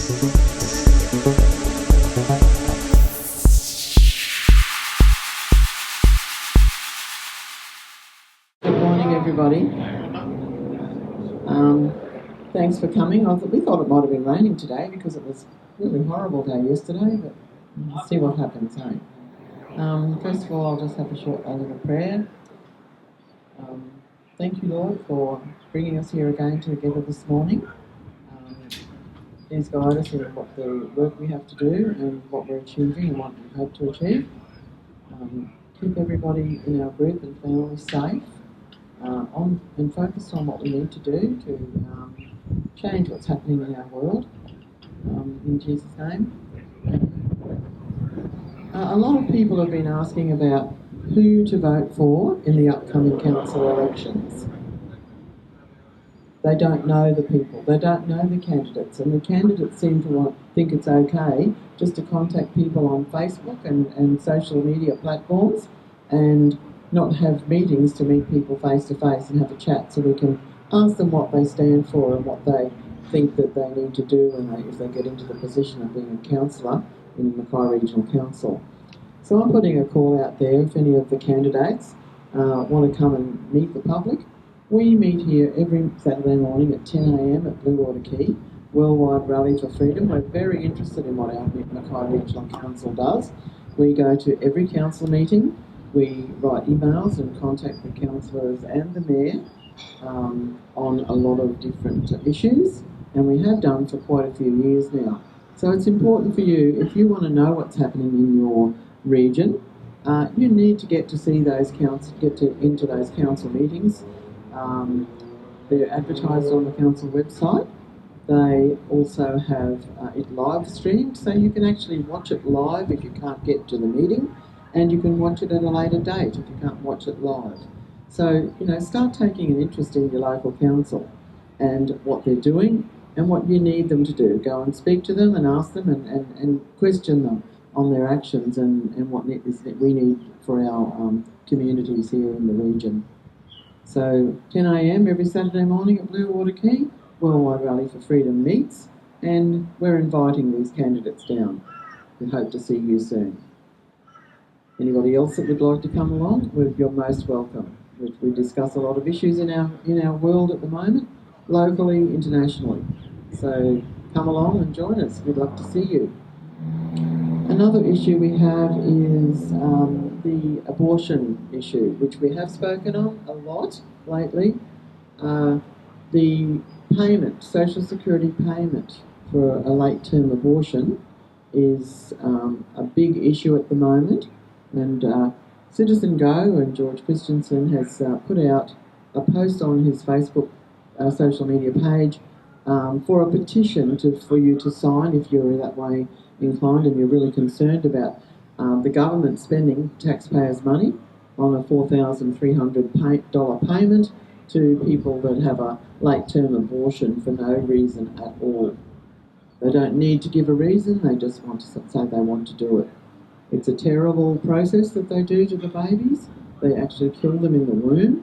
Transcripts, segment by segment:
Good morning, everybody. Thanks for coming. We thought it might have been raining today because it was a really horrible day yesterday, but we'll see what happens, eh? First of all, I'll just have a little prayer. Thank you, Lord, for bringing us here again together this morning. Please guide us in what the work we have to do and what we're achieving and what we hope to achieve. Keep everybody in our group and family safe. And focused on what we need to do to change what's happening in our world, in Jesus' name. A lot of people have been asking about who to vote for in the upcoming council elections. They don't know the people, they don't know the candidates, and the candidates seem to think it's okay just to contact people on Facebook and social media platforms and not have meetings to meet people face to face and have a chat so we can ask them what they stand for and what they think that they need to do if they get into the position of being a councillor in Mackay Regional Council. So I'm putting a call out there if any of the candidates want to come and meet the public. We meet here every Saturday morning at 10 a.m. at Blue Water Quay, Worldwide Rally for Freedom. We're very interested in what our Mackay Regional Council does. We go to every council meeting. We write emails and contact the councillors and the mayor on a lot of different issues, and we have done for quite a few years now. So it's important for you, if you want to know what's happening in your region, you need to get to see those into those council meetings. They're advertised on the council website. They also have it live streamed, so you can actually watch it live if you can't get to the meeting. And you can watch it at a later date if you can't watch it live. So, start taking an interest in your local council and what they're doing and what you need them to do. Go and speak to them and ask them and question them on their actions and what it is that we need for our communities here in the region. So, 10 a.m. every Saturday morning at Blue Water Quay, Worldwide Rally for Freedom meets, and we're inviting these candidates down. We hope to see you soon. Anybody else that would like to come along, you're most welcome. We discuss a lot of issues in our world at the moment, locally, internationally. So come along and join us. We'd love to see you. Another issue we have is the abortion issue, which we have spoken on a lot lately. The payment, Social Security payment for a late-term abortion is a big issue at the moment. And Citizen Go and George Christensen has put out a post on his Facebook social media page for a petition for you to sign if you're that way inclined and you're really concerned about the government spending taxpayers' money on a $4,300 payment to people that have a late-term abortion for no reason at all. They don't need to give a reason, they just want to say they want to do it. It's a terrible process that they do to the babies. They actually kill them in the womb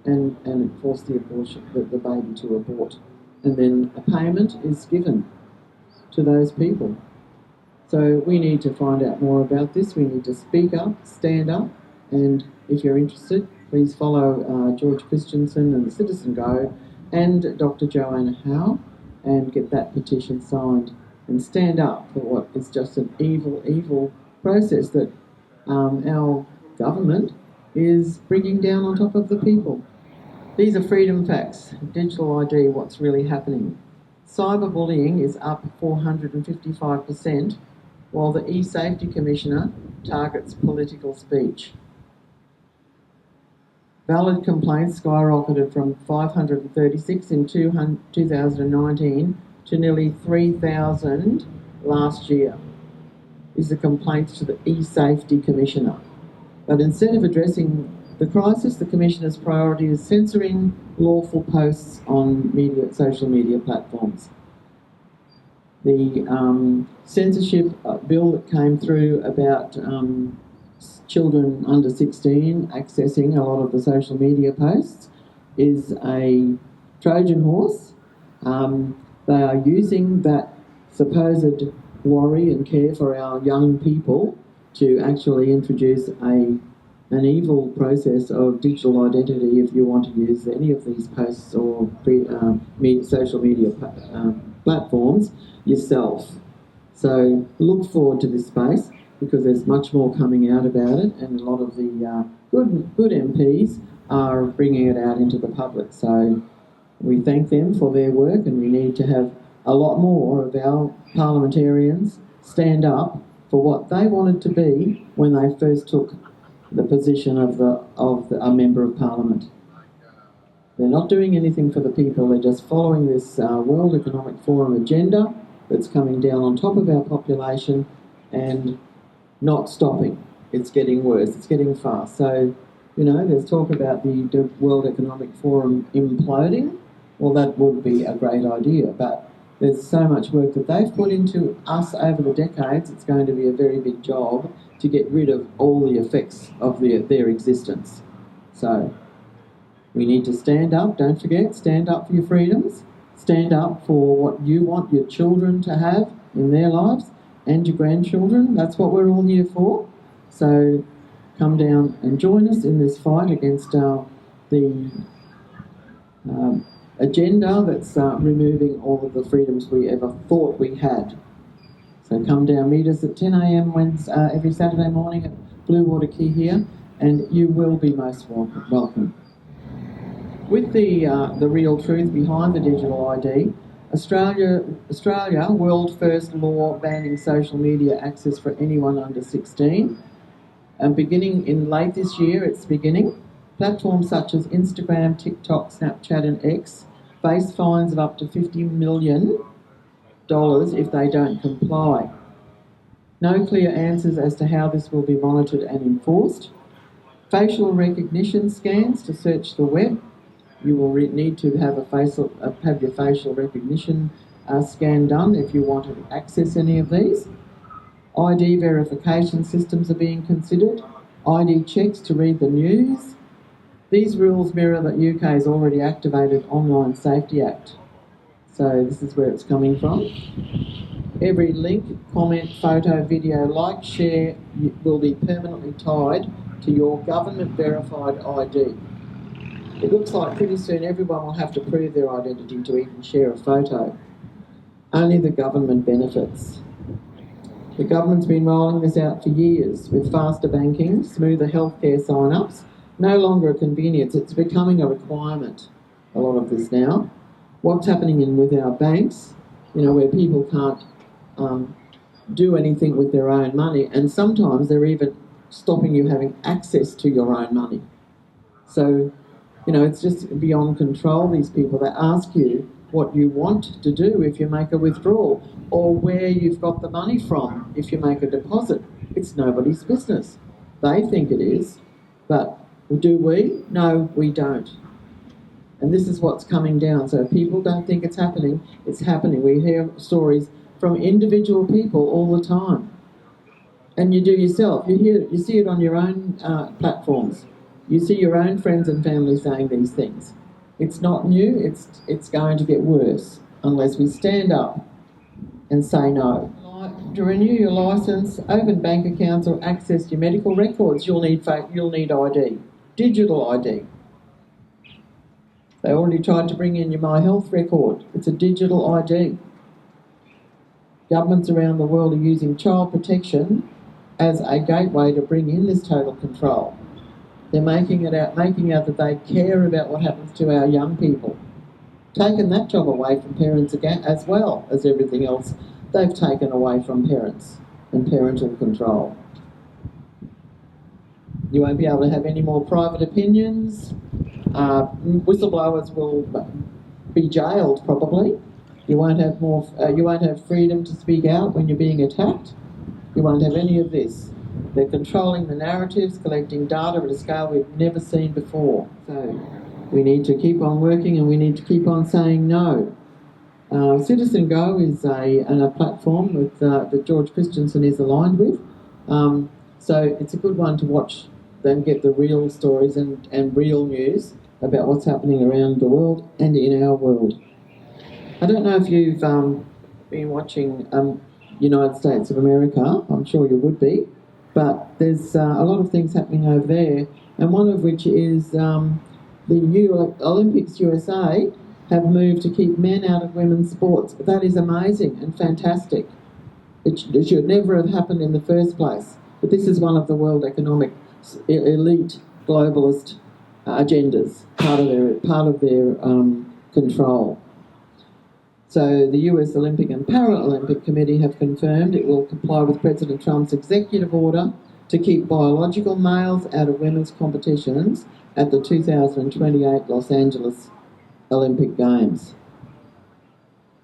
and force the baby to abort. And then a payment is given to those people. So we need to find out more about this. We need to speak up, stand up, and if you're interested, please follow George Christensen and the Citizen Go and Dr. Joanna Howe and get that petition signed and stand up for what is just an evil process that our government is bringing down on top of the people. These are freedom facts, digital ID, what's really happening. Cyberbullying is up 455%, while the E-Safety Commissioner targets political speech. Valid complaints skyrocketed from 536 in 2019 to nearly 3,000 last year. These are complaints to the E-Safety Commissioner. But instead of addressing the crisis, the Commissioner's priority is censoring lawful posts on social media platforms. The censorship bill that came through about children under 16 accessing a lot of the social media posts is a Trojan horse. They are using that supposed worry and care for our young people to actually introduce an evil process of digital identity if you want to use any of these posts or social media platforms yourself. So look forward to this space, because there's much more coming out about it, and a lot of the good MPs are bringing it out into the public. So we thank them for their work, and we need to have a lot more of our parliamentarians stand up for what they wanted to be when they first took the position of a member of parliament. They're not doing anything for the people, they're just following this World Economic Forum agenda that's coming down on top of our population and not stopping. It's getting worse, it's getting fast. So, there's talk about the World Economic Forum imploding. Well, that would be a great idea, but there's so much work that they've put into us over the decades, it's going to be a very big job to get rid of all the effects of their existence. So we need to stand up, don't forget, stand up for your freedoms, stand up for what you want your children to have in their lives and your grandchildren. That's what we're all here for. So come down and join us in this fight against the agenda that's removing all of the freedoms we ever thought we had. So come down, meet us at 10 a.m. Every Saturday morning at Blue Water Quay here, and you will be most welcome. With the real truth behind the digital ID, Australia, world first law banning social media access for anyone under 16. And beginning in late this year, platforms such as Instagram, TikTok, Snapchat and X face fines of up to $50 million if they don't comply. No clear answers as to how this will be monitored and enforced. Facial recognition scans to search the web. You will need to have your facial recognition scan done if you want to access any of these. ID verification systems are being considered. ID checks to read the news. These rules mirror the UK's already activated Online Safety Act. So this is where it's coming from. Every link, comment, photo, video, like, share will be permanently tied to your government verified ID. It looks like pretty soon everyone will have to prove their identity to even share a photo. Only the government benefits. The government's been rolling this out for years with faster banking, smoother healthcare sign-ups, no longer a convenience, it's becoming a requirement, a lot of this now. What's happening with our banks, where people can't do anything with their own money, and sometimes they're even stopping you having access to your own money. So, it's just beyond control, these people. They ask you what you want to do if you make a withdrawal, or where you've got the money from if you make a deposit. It's nobody's business. They think it is, but do we? No, we don't. And this is what's coming down. So if people don't think it's happening, it's happening. We hear stories from individual people all the time. And you do yourself. You see it on your own platforms. You see your own friends and family saying these things. It's not new, it's going to get worse unless we stand up and say no. To renew your licence, open bank accounts or access your medical records, you'll need ID, digital ID. They already tried to bring in your My Health record. It's a digital ID. Governments around the world are using child protection as a gateway to bring in this total control. They're making out that they care about what happens to our young people. Taken that job away from parents again, as well as everything else they've taken away from parents and parental control. You won't be able to have any more private opinions. Whistleblowers will be jailed probably. You won't have freedom to speak out when you're being attacked. You won't have any of this. They're controlling the narratives, collecting data at a scale we've never seen before. So we need to keep on working and we need to keep on saying no. Citizen Go is a platform that George Christensen is aligned with. So it's a good one to watch them get the real stories and real news about what's happening around the world and in our world. I don't know if you've been watching United States of America. I'm sure you would be. But there's a lot of things happening over there, and one of which is the Olympics USA have moved to keep men out of women's sports. That is amazing and fantastic. It should never have happened in the first place. But this is one of the world economic elite globalist agendas, part of their control. So the US Olympic and Paralympic Committee have confirmed it will comply with President Trump's executive order to keep biological males out of women's competitions at the 2028 Los Angeles Olympic Games.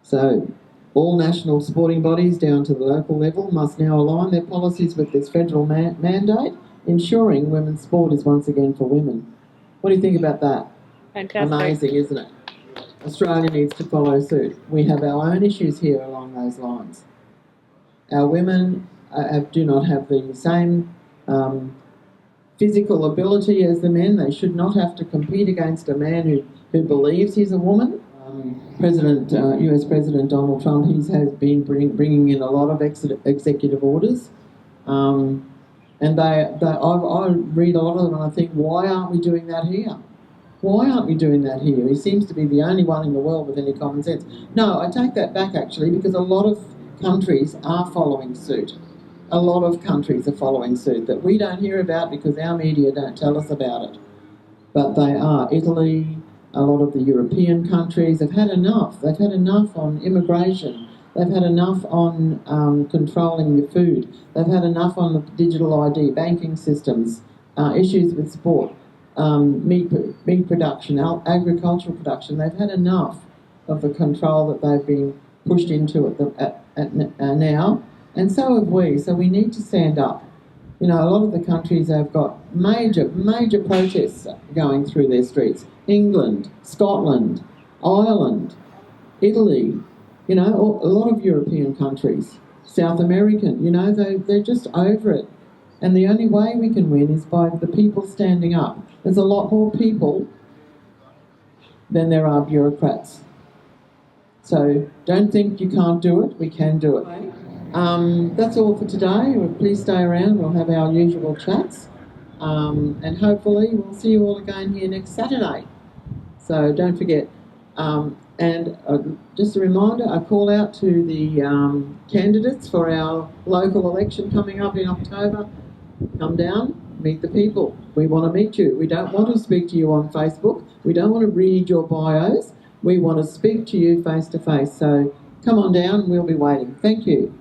So all national sporting bodies down to the local level must now align their policies with this federal mandate, ensuring women's sport is once again for women. What do you think about that? Fantastic. Amazing, isn't it? Australia needs to follow suit. We have our own issues here along those lines. Our women do not have the same physical ability as the men. They should not have to compete against a man who believes he's a woman. US President Donald Trump, he has been bringing in a lot of executive orders. And I read a lot of them and I think, why aren't we doing that here? Why aren't we doing that here? He seems to be the only one in the world with any common sense. No, I take that back actually, because a lot of countries are following suit. A lot of countries are following suit that we don't hear about because our media don't tell us about it. But they are. Italy, a lot of the European countries have had enough. They've had enough on immigration. They've had enough on controlling your food. They've had enough on the digital ID, banking systems, issues with sport. Meat production, agricultural production. They've had enough of the control that they've been pushed into now, and so have we. So we need to stand up. You know, a lot of the countries have got major protests going through their streets. England, Scotland, Ireland, Italy. You know, a lot of European countries, South American. You know, they're just over it. And the only way we can win is by the people standing up. There's a lot more people than there are bureaucrats. So don't think you can't do it. We can do it. That's all for today. Please stay around. We'll have our usual chats. And hopefully we'll see you all again here next Saturday. So don't forget. Just a reminder, a call out to the candidates for our local election coming up in October. Come down, meet the people. We want to meet you. We don't want to speak to you on Facebook. We don't want to read your bios. We want to speak to you face to face. So come on down, we'll be waiting. Thank you.